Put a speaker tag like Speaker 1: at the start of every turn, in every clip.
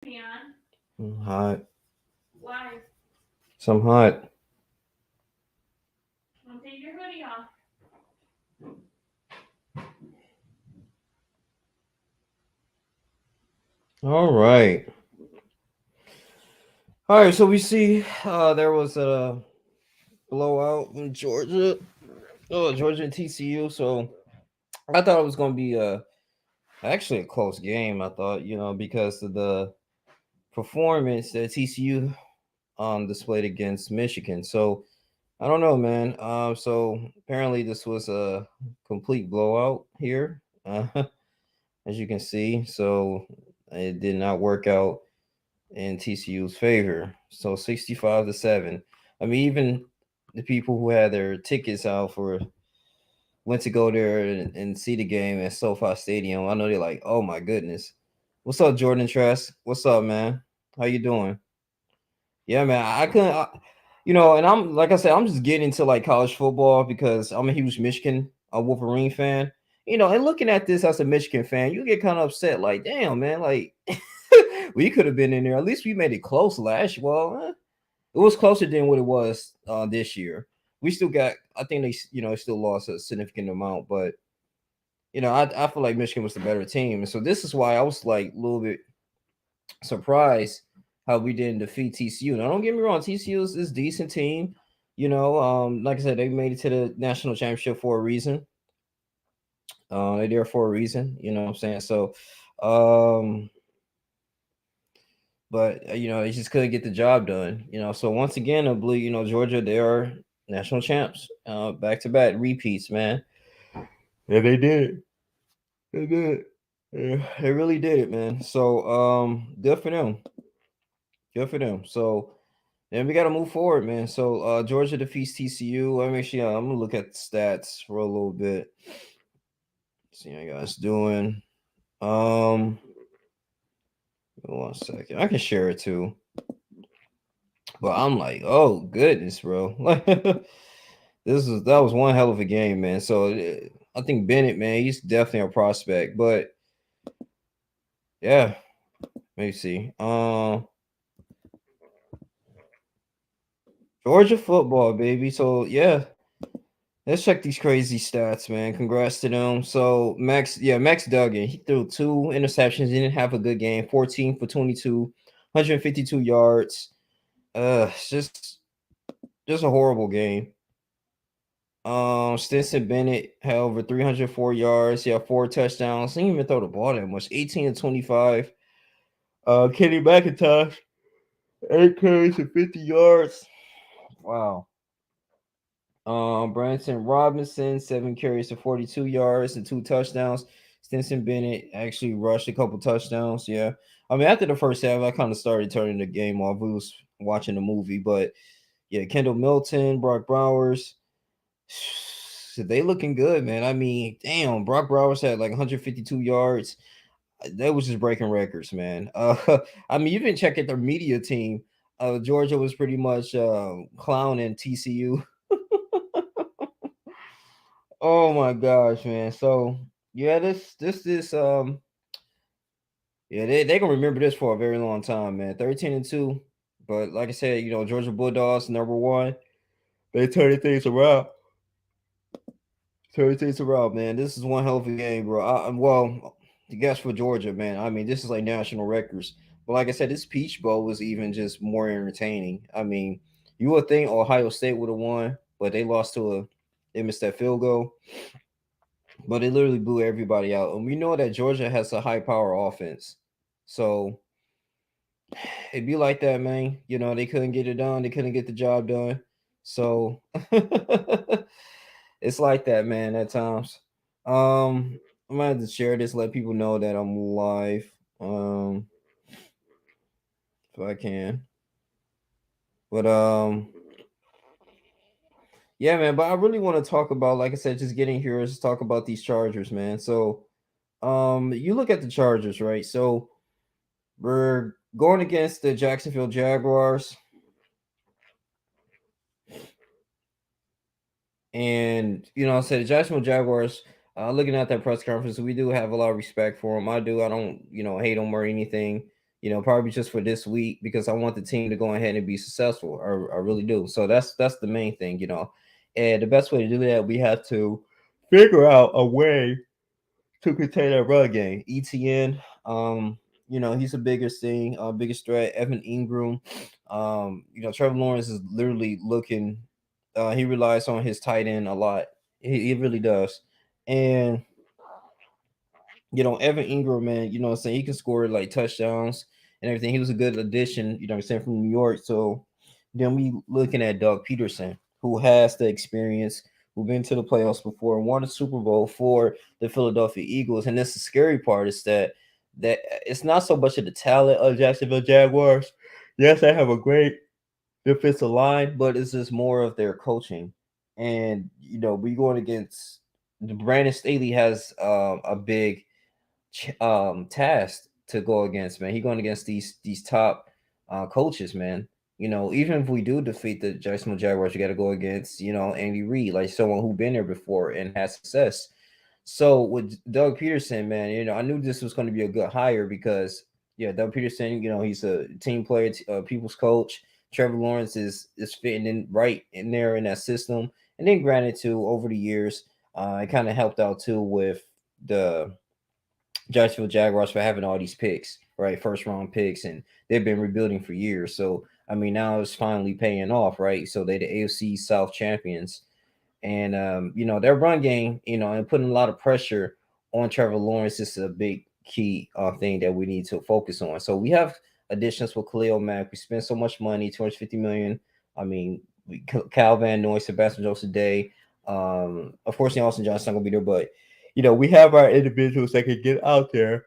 Speaker 1: Neon.
Speaker 2: Hot.
Speaker 1: Why?
Speaker 2: Some hot.
Speaker 1: Don't take your hoodie off.
Speaker 2: All right. All right. So we see there was a blowout in Georgia. Oh, Georgia and TCU. So I thought it was going to be actually a close game. I thought, because of the performance that TCU displayed against Michigan. So I don't know, man. So apparently this was a complete blowout here, as you can see. So it did not work out in TCU's favor. So 65-7. I mean, even the people who had their tickets out for went to go there and see the game at SoFi Stadium. I know they're like, oh my goodness. What's up, Jordan Trask? What's up, man? How you doing? Yeah, man. I couldn't, and I'm like I said, I'm just getting into like college football because I'm a huge Michigan Wolverine fan. And looking at this as a Michigan fan, you get kind of upset. Like, damn, man, like we could have been in there. At least we made it close last year. Well, it was closer than what it was this year. We still got. I think they, still lost a significant amount, but I feel like Michigan was the better team, and so this is why I was like a little bit surprised how we didn't defeat TCU. Now, don't get me wrong, TCU is a decent team. Like I said, they made it to the national championship for a reason. They're there for a reason. You know what I'm saying? So, um, but they just couldn't get the job done. So once again, I believe Georgia, they are national champs, back to back repeats, man. Yeah, they did. They did. Yeah, they really did it, man. So good for them. Good for them. So then we got to move forward, man. So Georgia defeats TCU. Let me see. I'm gonna look at the stats for a little bit. See how you guys doing. Um, 1 second. I can share it too. But I'm like, oh goodness, bro. That was one hell of a game, man. So I think Bennett, man, he's definitely a prospect. But yeah, let me see. Georgia football, baby. So yeah, let's check these crazy stats, man. Congrats to them. So Max Duggan, he threw 2 interceptions. He didn't have a good game. 14 for 22, 152 yards. It's just a horrible game. Stinson Bennett had over 304 yards. He had 4 touchdowns. He didn't even throw the ball that much. 18 to 25. Kenny McIntosh, 8 carries and 50 yards. Wow. Branson Robinson, 7 carries to 42 yards and 2 touchdowns. Stinson Bennett actually rushed a couple touchdowns. Yeah. I mean, after the first half, I kind of started turning the game off. We was watching the movie, but yeah, Kendall Milton, Brock Bowers, they looking good, man. I mean, damn, Brock Bowers had like 152 yards. They was just breaking records, man. I mean, you've been checking their media team. Georgia was pretty much clowning TCU. Oh my gosh, man. So yeah, this yeah, they gonna remember this for a very long time, man. 13-2. But like I said, Georgia Bulldogs #1. They turning things around. Turning things around, man. This is one hell of a game, bro. Well, I guess for Georgia, man. I mean, this is like national records. But like I said, this Peach Bowl was even just more entertaining. I mean, you would think Ohio State would have won, but they missed that field goal. But it literally blew everybody out. And we know that Georgia has a high power offense. So it'd be like that, man. They couldn't get it done. They couldn't get the job done. So it's like that, man, at times. I'm gonna have to share this, let people know that I'm live. Um, if I can. But yeah, man. But I really want to talk about, like I said, just getting here is talk about these Chargers, man. So you look at the Chargers, right? So we're going against the Jacksonville Jaguars, and I said the Jacksonville Jaguars. Looking at that press conference, we do have a lot of respect for them. I do. I don't, hate them or anything. Probably just for this week because I want the team to go ahead and be successful. I really do. So that's the main thing. And the best way to do that, we have to figure out a way to contain that run game. ETN, he's the biggest thing, biggest threat. Evan Ingram, Trevor Lawrence is literally looking. He relies on his tight end a lot. He really does, and Evan Ingram, man, what I'm saying, he can score like touchdowns and everything. He was a good addition, I'm saying, from New York. So then we looking at Doug Peterson, who has the experience, who been to the playoffs before, and won a Super Bowl for the Philadelphia Eagles. And that's the scary part is that it's not so much of the talent of Jacksonville Jaguars. Yes, they have a great defensive line, but it's just more of their coaching. And we going against Brandon Staley has a big task to go against, man. He going against these top coaches, man. Even if we do defeat the Jacksonville Jaguars, you got to go against Andy Reid, like someone who been there before and had success. So with Doug Peterson, man, I knew this was going to be a good hire because Doug Peterson, he's a team player, people's coach. Trevor Lawrence is fitting in right in there in that system, and then granted too over the years, it kind of helped out too with the Jacksonville Jaguars for having all these picks, right? First round picks, and they've been rebuilding for years. So I mean, now it's finally paying off, right? So they the AFC South champions, and their run game, and putting a lot of pressure on Trevor Lawrence is a big key thing that we need to focus on. So we have additions for Khalil Mack. We spent so much money, 250 million. I mean, Cal Van Noy, Sebastian Joseph Day. Unfortunately, Austin Johnson not gonna be there, but we have our individuals that can get out there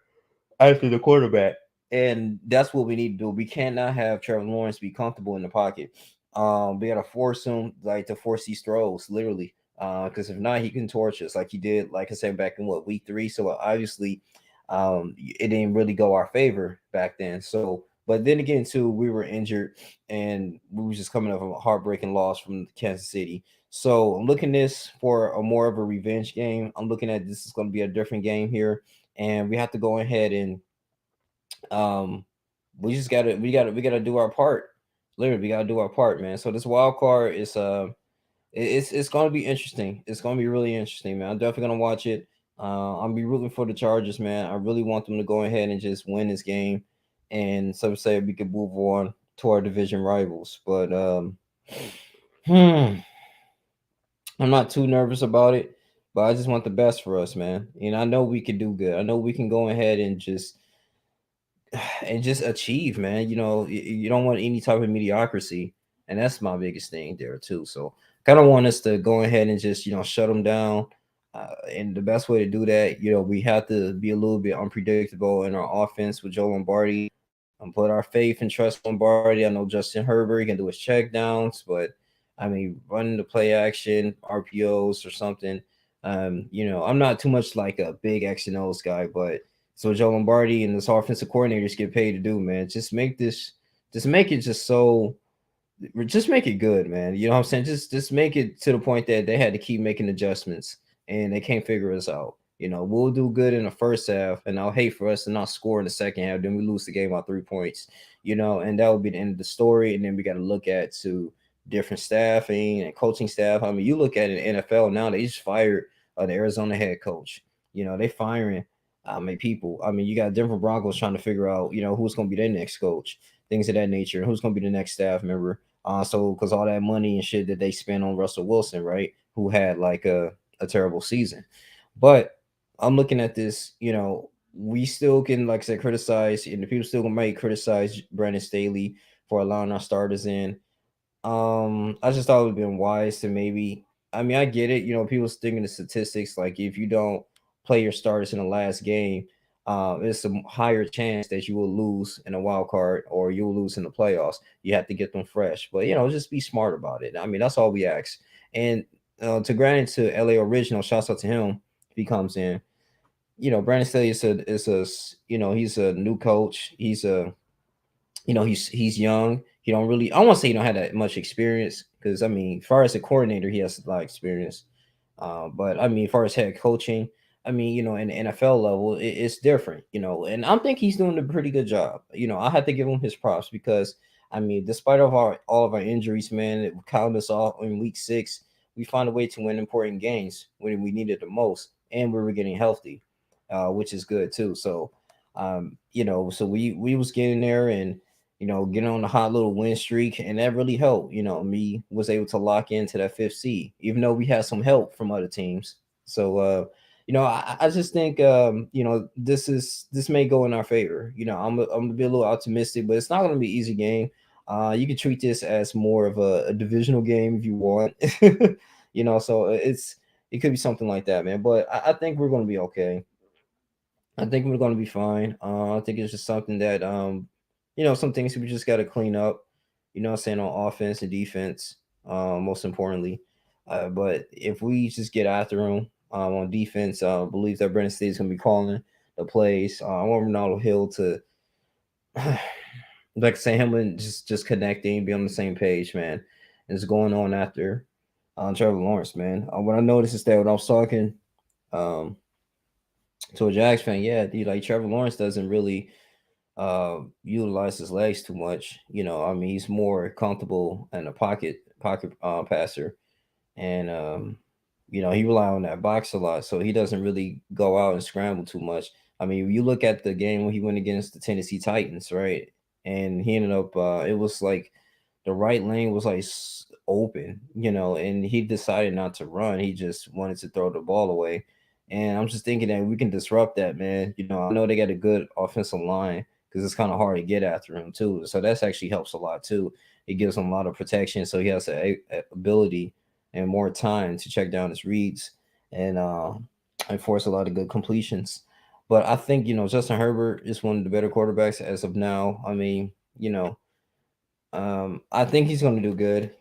Speaker 2: after the quarterback. And that's what we need to do. We cannot have Trevor Lawrence be comfortable in the pocket. We gotta force him like to force these throws, literally. Because if not, he can torch us like he did, like I said, back in week 3. So obviously, it didn't really go our favor back then. So, but then again, too, we were injured and we were just coming off a heartbreaking loss from Kansas City. So I'm looking this for a more of a revenge game. I'm looking at this is going to be a different game here, and we have to go ahead and um, we gotta do our part. Literally, we gotta do our part, man. So this wild card is it's gonna be interesting. It's gonna be really interesting, man. I'm definitely gonna watch it. I'll be rooting for the Chargers, man. I really want them to go ahead and just win this game, and so say we can move on to our division rivals. But hmm, I'm not too nervous about it, but I just want the best for us, man. I know we can do good. I know we can go ahead and just achieve, man. You don't want any type of mediocrity, and that's my biggest thing there too. So, kind of want us to go ahead and just shut them down. And the best way to do that, we have to be a little bit unpredictable in our offense with Joe Lombardi. Put our faith and trust in Lombardi. I know Justin Herbert can do his check downs, but I mean, running the play action, RPOs or something. I'm not too much like a big X and O's guy, but so Joe Lombardi and this offensive coordinators get paid to do, man. Just make it just make it good, man. You know what I'm saying? Just make it to the point that they had to keep making adjustments and they can't figure us out. We'll do good in the first half, and I'll hate for us to not score in the second half. Then we lose the game by 3 points, and that will be the end of the story. And then we got to look at to different staffing and coaching staff. I mean, you look at it in NFL now, they just fired the Arizona head coach. They firing people. I mean, you got Denver Broncos trying to figure out, who's going to be their next coach, things of that nature, who's going to be the next staff member. So because all that money and shit that they spent on Russell Wilson, right, who had like a terrible season. But I'm looking at this, we still can, like I said, criticize, and the people still might criticize Brandon Staley for allowing our starters in. I just thought it would have been wise to maybe. I mean, I get it. People sticking to statistics. Like if you don't play your starters in the last game, it's a higher chance that you will lose in a wild card or you'll lose in the playoffs. You have to get them fresh, but just be smart about it. I mean, that's all we ask. And to grant it to LA Original, shouts out to him if he comes in. Brandon Staley he's a new coach. He's young. He don't really. I won't say he don't have that much experience because I mean, as far as a coordinator, he has a lot of experience. But I mean, as far as head coaching, I mean, in the NFL level, it's different, and I think he's doing a pretty good job. I have to give him his props because I mean, despite of all of our injuries, man, it counted us off in week 6. We found a way to win important games when we needed the most, and we were getting healthy, which is good too. So, so we was getting there and getting on a hot little win streak, and that really helped. Me was able to lock into that fifth seed, even though we had some help from other teams. So, I just think this may go in our favor. I'm gonna be a little optimistic, but it's not gonna be an easy game. You can treat this as more of a divisional game if you want. So it could be something like that, man. But I think we're gonna be okay. I think we're going to be fine. I think it's just something that some things we just got to clean up. What I'm saying, on offense and defense, most importantly. But if we just get after them on defense, believe that Brennan State is going to be calling the plays. I want Ronaldo Hill to, like I say, him and just connecting, be on the same page, man. And it's going on after Trevor Lawrence, man. What I noticed is that when I was talking um, to a Jags fan, yeah, dude, like Trevor Lawrence doesn't really utilize his legs too much. I mean, he's more comfortable in a pocket passer, and he rely on that box a lot, so he doesn't really go out and scramble too much. I mean, you look at the game when he went against the Tennessee Titans, right? And he ended up, it was like the right lane was like open, and he decided not to run. He just wanted to throw the ball away. And I'm just thinking that we can disrupt that, man. I know they got a good offensive line because it's kind of hard to get after him too. So that's actually helps a lot too. It gives him a lot of protection, so he has the ability and more time to check down his reads and force a lot of good completions. But I think Justin Herbert is one of the better quarterbacks as of now. I mean, I think he's going to do good.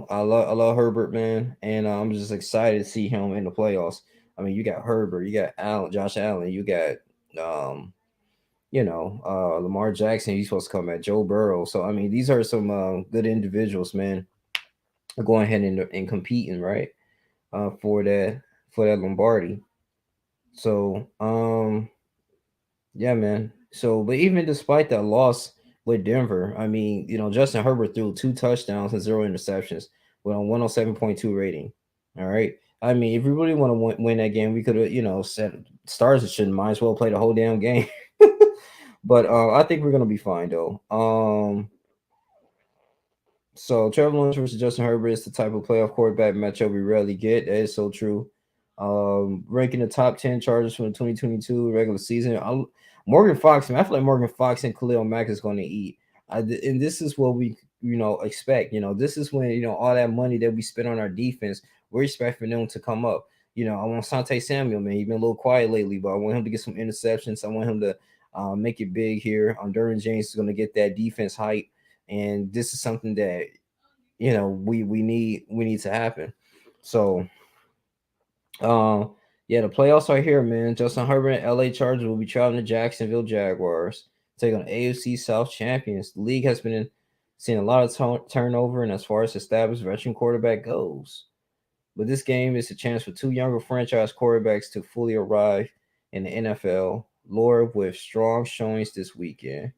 Speaker 2: I love Herbert, man, and I'm just excited to see him in the playoffs. I mean, you got Herbert, you got Josh Allen, you got um, Lamar Jackson. He's supposed to come at Joe Burrow. So I mean, these are some good individuals, man, going ahead and competing, right? For that Lombardi. So yeah, man. So but even despite that loss with Denver, I mean, Justin Herbert threw 2 touchdowns and 0 interceptions with a 107.2 rating. All right. I mean, if we really want to win that game, we could have, said stars shouldn't might as well play the whole damn game. But I think we're gonna be fine though. So Trevor Lawrence versus Justin Herbert is the type of playoff quarterback matchup we rarely get. That is so true. Ranking the top 10 Chargers from the 2022 regular season. Morgan Fox, man, I feel like Morgan Fox and Khalil Mack is going to eat. And this is what we, expect. This is when, all that money that we spent on our defense, we're expecting them to come up. I want Sante Samuel, man. He's been a little quiet lately, but I want him to get some interceptions. I want him to make it big here. Derwin James is going to get that defense hype, and this is something that we need to happen. So yeah, the playoffs are here, man. Justin Herbert and LA Chargers will be traveling to Jacksonville Jaguars, take on AFC South champions. The league has been seeing a lot of turnover, and as far as established veteran quarterback goes, but this game is a chance for two younger franchise quarterbacks to fully arrive in the NFL, lured with strong showings this weekend.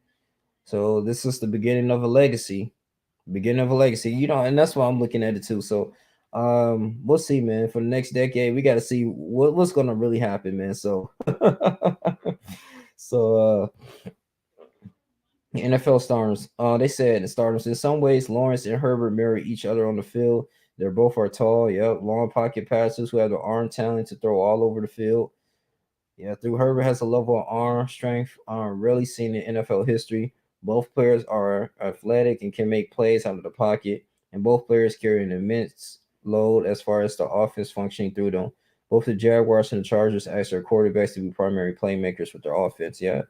Speaker 2: So this is the beginning of a legacy, and that's why I'm looking at it too. So we'll see, man. For the next decade, we got to see what's gonna really happen, man. So so NFL stars, they said the starters in some ways Lawrence and Herbert mirror each other on the field. They're both are tall, yep, long pocket passers who have the arm talent to throw all over the field. Yeah, through Herbert has a level of arm strength rarely seen in NFL history. Both players are athletic and can make plays out of the pocket, and both players carry an immense load as far as the offense functioning through them. Both the Jaguars and the Chargers ask their quarterbacks to be primary playmakers with their offense. Yeah,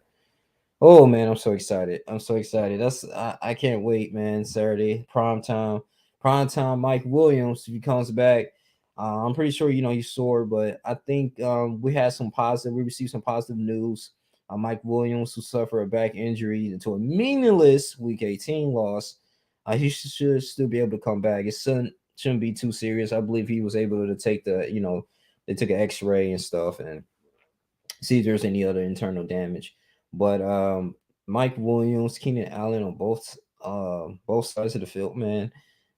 Speaker 2: oh man, I'm so excited. I'm so excited. I can't wait, man. Saturday, prime time. Mike Williams, if he comes back, I'm pretty sure you saw, but I think we had some positive. We received some positive news. Mike Williams, who suffered a back injury into a meaningless Week 18 loss, he should still be able to come back. It shouldn't be too serious. I believe he was able to take they took an X-ray and stuff, and see if there's any other internal damage. But Mike Williams, Keenan Allen on both sides of the field, man.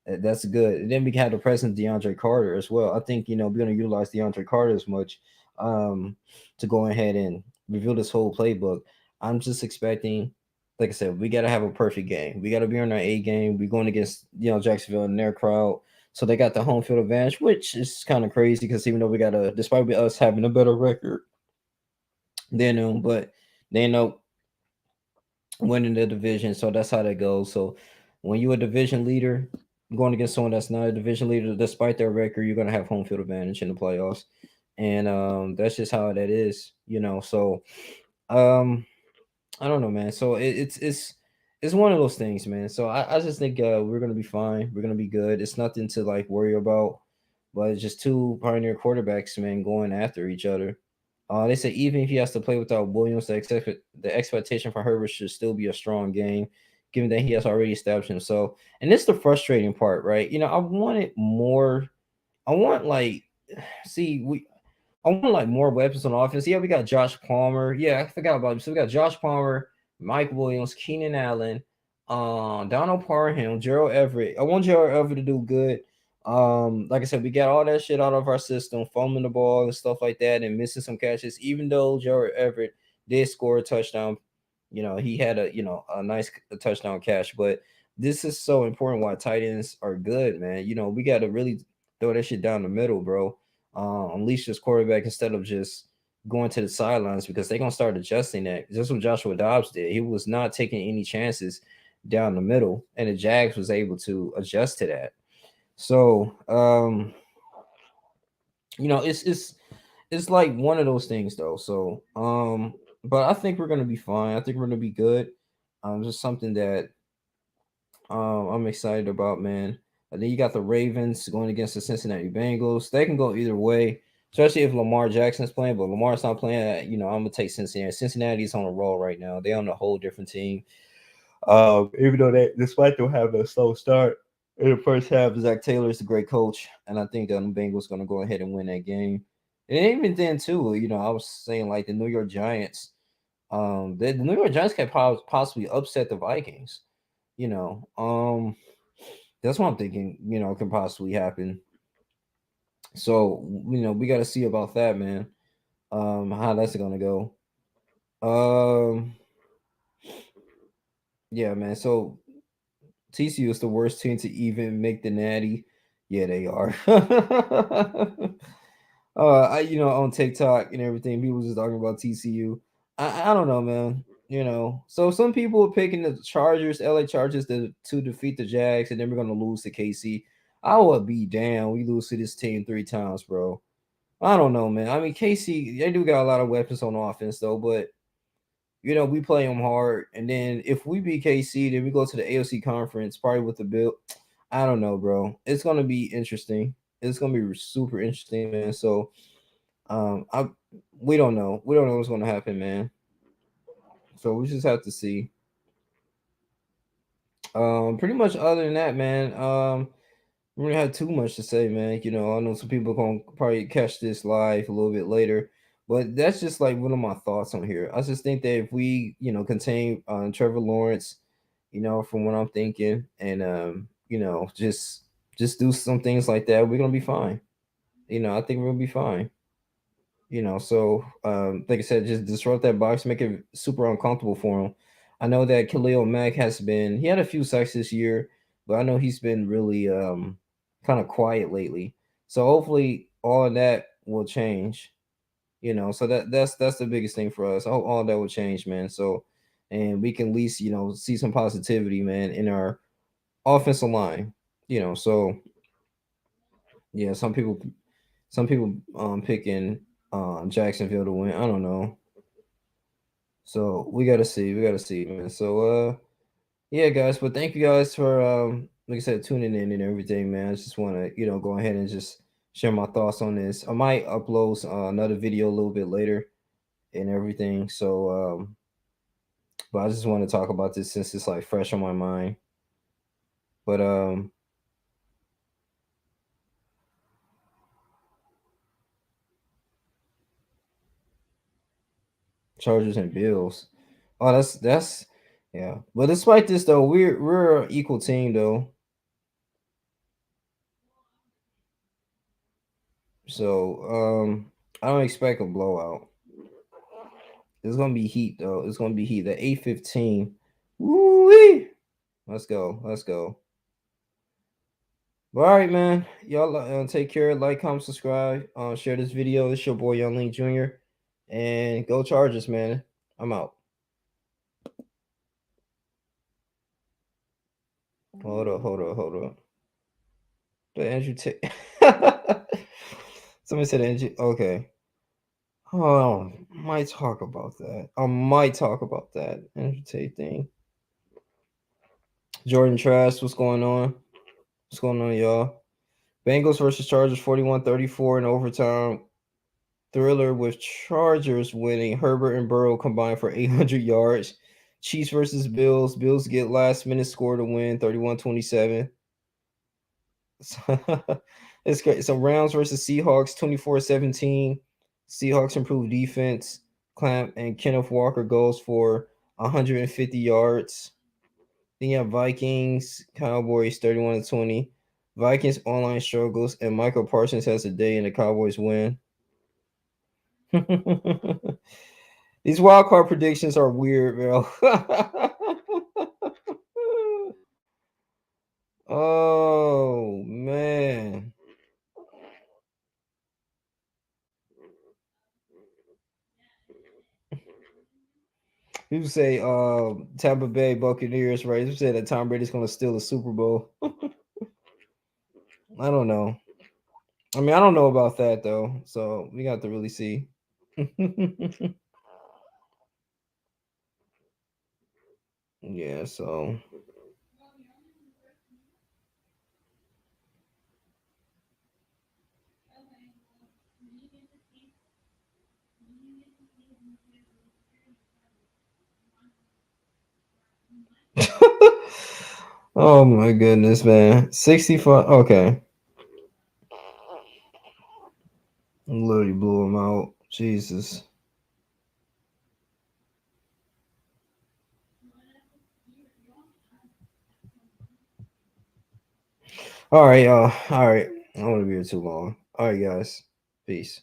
Speaker 2: That's good. And then we had the presence of DeAndre Carter as well. I think we're gonna utilize DeAndre Carter as much um to go ahead and reveal this whole playbook. I'm just expecting, like I said, we gotta have a perfect game. We gotta be on our A game. We're going against Jacksonville and their crowd. So they got the home field advantage, which is kind of crazy because even though we got despite us having a better record than them, but they end up winning the division. So that's how that goes. So when you're a division leader going against someone that's not a division leader, despite their record, you're gonna have home field advantage in the playoffs. And that's just how that is. So um I don't know, man. So it's one of those things, man. So I just think we're gonna be fine. We're gonna be good. It's nothing to like worry about, but it's just two pioneer quarterbacks, man, going after each other. They say even if he has to play without Williams, the expectation for Herbert should still be a strong game, given that he has already established himself. And this is the frustrating part, right? I wanted more. I want like, see, I want like more weapons on offense. Yeah, we got Josh Palmer. Yeah, I forgot about him. So we got Josh Palmer, Mike Williams, Keenan Allen, Donald Parham, Gerald Everett. I want Gerald Everett to do good. Like I said, we got all that shit out of our system, foaming the ball and stuff like that, and missing some catches. Even though Gerald Everett did score a touchdown, he had a nice touchdown catch. But this is so important why tight ends are good, man. We got to really throw that shit down the middle, bro. Unleash this quarterback instead of just going to the sidelines because they're gonna start adjusting that. Just what Joshua Dobbs did. He was not taking any chances down the middle, and the Jags was able to adjust to that. So it's like one of those things though. So but I think we're gonna be fine. I think we're gonna be good. Just something that I'm excited about, man. And then you got the Ravens going against the Cincinnati Bengals. They can go either way, especially if Lamar Jackson's playing. But Lamar's not playing. I'm gonna take Cincinnati. Cincinnati's on a roll right now. They're on a whole different team. Even though despite them having a slow start in the first half, Zach Taylor is a great coach, and I think that the Bengals gonna go ahead and win that game. And even then, too, I was saying like the New York Giants. The New York Giants can possibly upset the Vikings. You know, um, that's what I'm thinking. Can possibly happen. So we got to see about that, man. How that's gonna go. Um, yeah, man. So TCU is the worst team to even make the Natty. Yeah, they are. On TikTok and everything, people just talking about TCU. I don't know, man. So some people are picking the Chargers, LA Chargers, to defeat the Jags, and then we're gonna lose to KC. I would be damn. We lose to this team 3 times, bro. I don't know, man. I mean, KC, they do got a lot of weapons on offense, though, but we play them hard. And then if we beat KC, then we go to the AFC conference, probably with the Bill. I don't know, bro. It's gonna be interesting. It's gonna be super interesting, man. So, I we don't know. We don't know what's gonna happen, man. So we just have to see. Pretty much other than that, man. We don't have too much to say, man. I know some people gonna probably catch this live a little bit later, but that's just like one of my thoughts on here. I just think that if we, contain Trevor Lawrence, from what I'm thinking, and just do some things like that, we're gonna be fine. I think we're gonna be fine. So like I said, just disrupt that box, make it super uncomfortable for him. I know that Khalil Mack he had a few sacks this year, but I know he's been really kind of quiet lately. So hopefully all of that will change. So that's the biggest thing for us. I hope all that will change, man. So and we can at least, see some positivity, man, in our offensive line. So yeah, some people picking Jacksonville to win. I don't know. So we gotta see. We gotta see, man. So yeah, guys. But thank you guys for like I said, tuning in and everything, man. I just wanna, go ahead and just share my thoughts on this. I might upload another video a little bit later and everything. So but I just want to talk about this since it's like fresh on my mind. But Chargers and Bills. Oh, that's yeah. But despite this though, we're an equal team though. So I don't expect a blowout. It's gonna be heat though. It's gonna be heat. The 8:15. Woo! Let's go. Let's go. All right, man. Y'all take care. Like, comment, subscribe. Share this video. This your boy Young Link Jr. And go Chargers, man. I'm out. Hold up, hold up, hold up. The Andrew Tate. Somebody said Andrew. Okay. Oh, might talk about that. I might talk about that Andrew Tate thing. Jordan Trask, what's going on? What's going on, y'all? Bengals versus Chargers 41-34 in overtime. Thriller with Chargers winning. Herbert and Burrow combined for 800 yards. Chiefs versus Bills. Bills get last minute score to win 31-27. It's great. So Rams versus Seahawks 24-17. Seahawks improve defense. Clamp and Kenneth Walker goes for 150 yards. Then you have Vikings, Cowboys 31-20. Vikings online struggles and Michael Parsons has a day and the Cowboys win. These wild card predictions are weird, bro. Oh man. People say Tampa Bay Buccaneers, right? People say that Tom Brady's gonna steal the Super Bowl. I don't know. I mean, I don't know about that though. So we got to really see. Yeah, so oh my goodness, man. 65. Okay. Literally blew him out. Jesus. All right, y'all. All right. I don't want to be here too long. All right, guys. Peace.